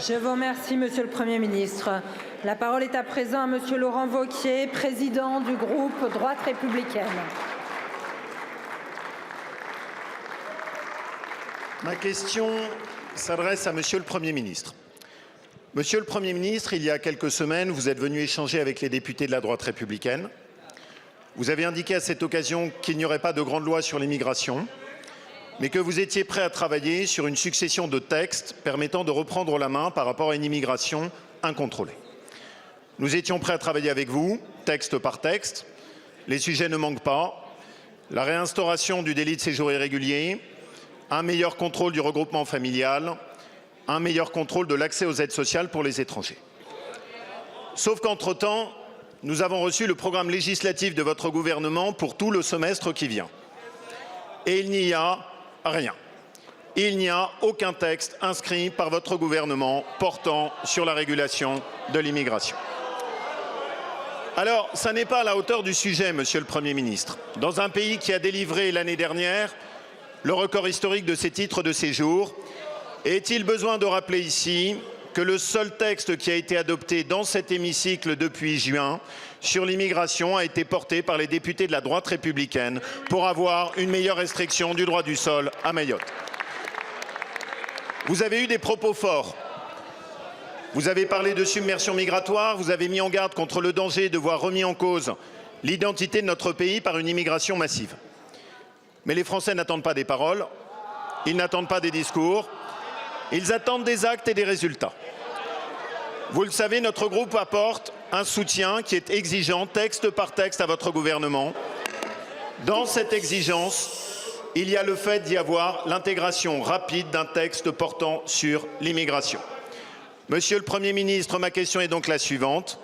Je vous remercie, Monsieur le Premier ministre. La parole est à présent à Monsieur Laurent Wauquiez, président du groupe Droite républicaine. Ma question s'adresse à Monsieur le Premier ministre. Monsieur le Premier ministre, il y a quelques semaines, vous êtes venu échanger avec les députés de la droite républicaine. Vous avez indiqué à cette occasion qu'il n'y aurait pas de grande loi sur l'immigration, mais que vous étiez prêt à travailler sur une succession de textes permettant de reprendre la main par rapport à une immigration incontrôlée. Nous étions prêts à travailler avec vous, texte par texte. Les sujets ne manquent pas. La réinstauration du délit de séjour irrégulier, un meilleur contrôle du regroupement familial, un meilleur contrôle de l'accès aux aides sociales pour les étrangers. Sauf qu'entre-temps, nous avons reçu le programme législatif de votre gouvernement pour tout le semestre qui vient. Et il n'y a rien. Il n'y a aucun texte inscrit par votre gouvernement portant sur la régulation de l'immigration. Alors, ça n'est pas à la hauteur du sujet, Monsieur le Premier ministre. Dans un pays qui a délivré l'année dernière le record historique de ses titres de séjour, est-il besoin de rappeler ici que le seul texte qui a été adopté dans cet hémicycle depuis juin sur l'immigration a été porté par les députés de la droite républicaine pour avoir une meilleure restriction du droit du sol à Mayotte. Vous avez eu des propos forts. Vous avez parlé de submersion migratoire, vous avez mis en garde contre le danger de voir remis en cause l'identité de notre pays par une immigration massive. Mais les Français n'attendent pas des paroles, ils n'attendent pas des discours, ils attendent des actes et des résultats. Vous le savez, notre groupe apporte un soutien qui est exigeant, texte par texte, à votre gouvernement. Dans cette exigence, il y a le fait d'y avoir l'intégration rapide d'un texte portant sur l'immigration. Monsieur le Premier ministre, ma question est donc la suivante.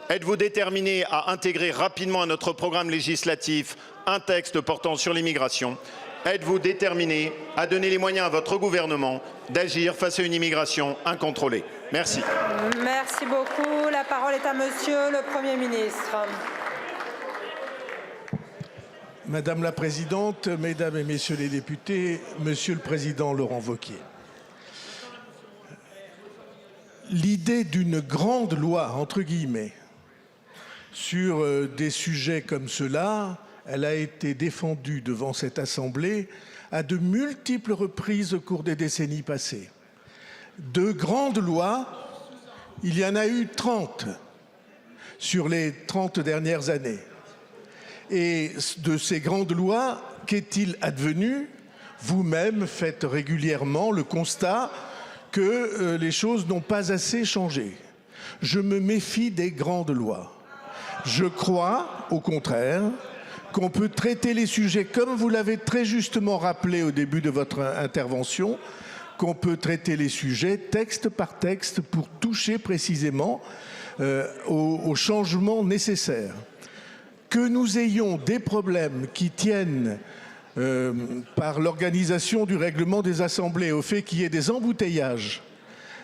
Êtes-vous déterminé à intégrer rapidement à notre programme législatif un texte portant sur l'immigration? Êtes-vous déterminé à donner les moyens à votre gouvernement d'agir face à une immigration incontrôlée? Merci. Merci beaucoup. La parole est à Monsieur le Premier ministre. Madame la Présidente, Mesdames et Messieurs les députés, Monsieur le Président Laurent Wauquiez. L'idée d'une grande loi, entre guillemets, sur des sujets comme cela, elle a été défendue devant cette Assemblée à de multiples reprises au cours des décennies passées. De grandes lois, il y en a eu 30 sur les 30 dernières années. Et de ces grandes lois, qu'est-il advenu? Vous-même faites régulièrement le constat que les choses n'ont pas assez changé. Je me méfie des grandes lois. Je crois, au contraire, qu'on peut traiter les sujets, comme vous l'avez très justement rappelé au début de votre intervention, qu'on peut traiter les sujets texte par texte pour toucher précisément aux changements nécessaires. Que nous ayons des problèmes qui tiennent par l'organisation du règlement des assemblées, au fait qu'il y ait des embouteillages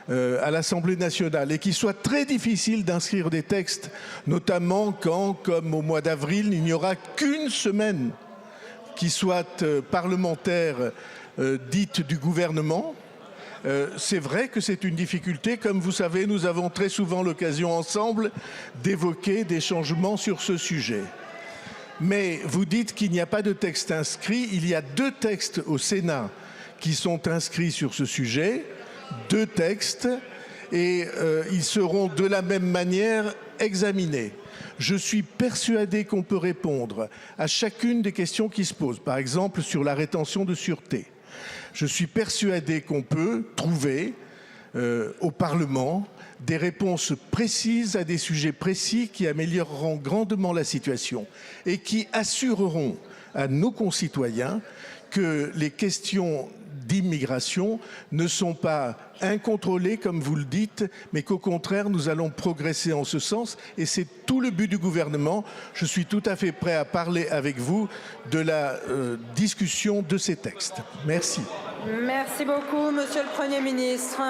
à l'Assemblée nationale et qu'il soit très difficile d'inscrire des textes, notamment quand, comme au mois d'avril, il n'y aura qu'une semaine qui soit parlementaire dite du gouvernement. C'est vrai que c'est une difficulté. Comme vous savez, nous avons très souvent l'occasion ensemble d'évoquer des changements sur ce sujet. Mais vous dites qu'il n'y a pas de texte inscrit. Il y a 2 textes au Sénat qui sont inscrits sur ce sujet. 2 textes et ils seront de la même manière examinés. Je suis persuadé qu'on peut répondre à chacune des questions qui se posent, par exemple sur la rétention de sûreté. Je suis persuadé qu'on peut trouver au Parlement des réponses précises à des sujets précis qui amélioreront grandement la situation et qui assureront à nos concitoyens que les questions d'immigration ne sont pas incontrôlées, comme vous le dites, mais qu'au contraire, nous allons progresser en ce sens. Et c'est tout le but du gouvernement. Je suis tout à fait prêt à parler avec vous de la discussion de ces textes. Merci. Merci beaucoup, Monsieur le Premier ministre.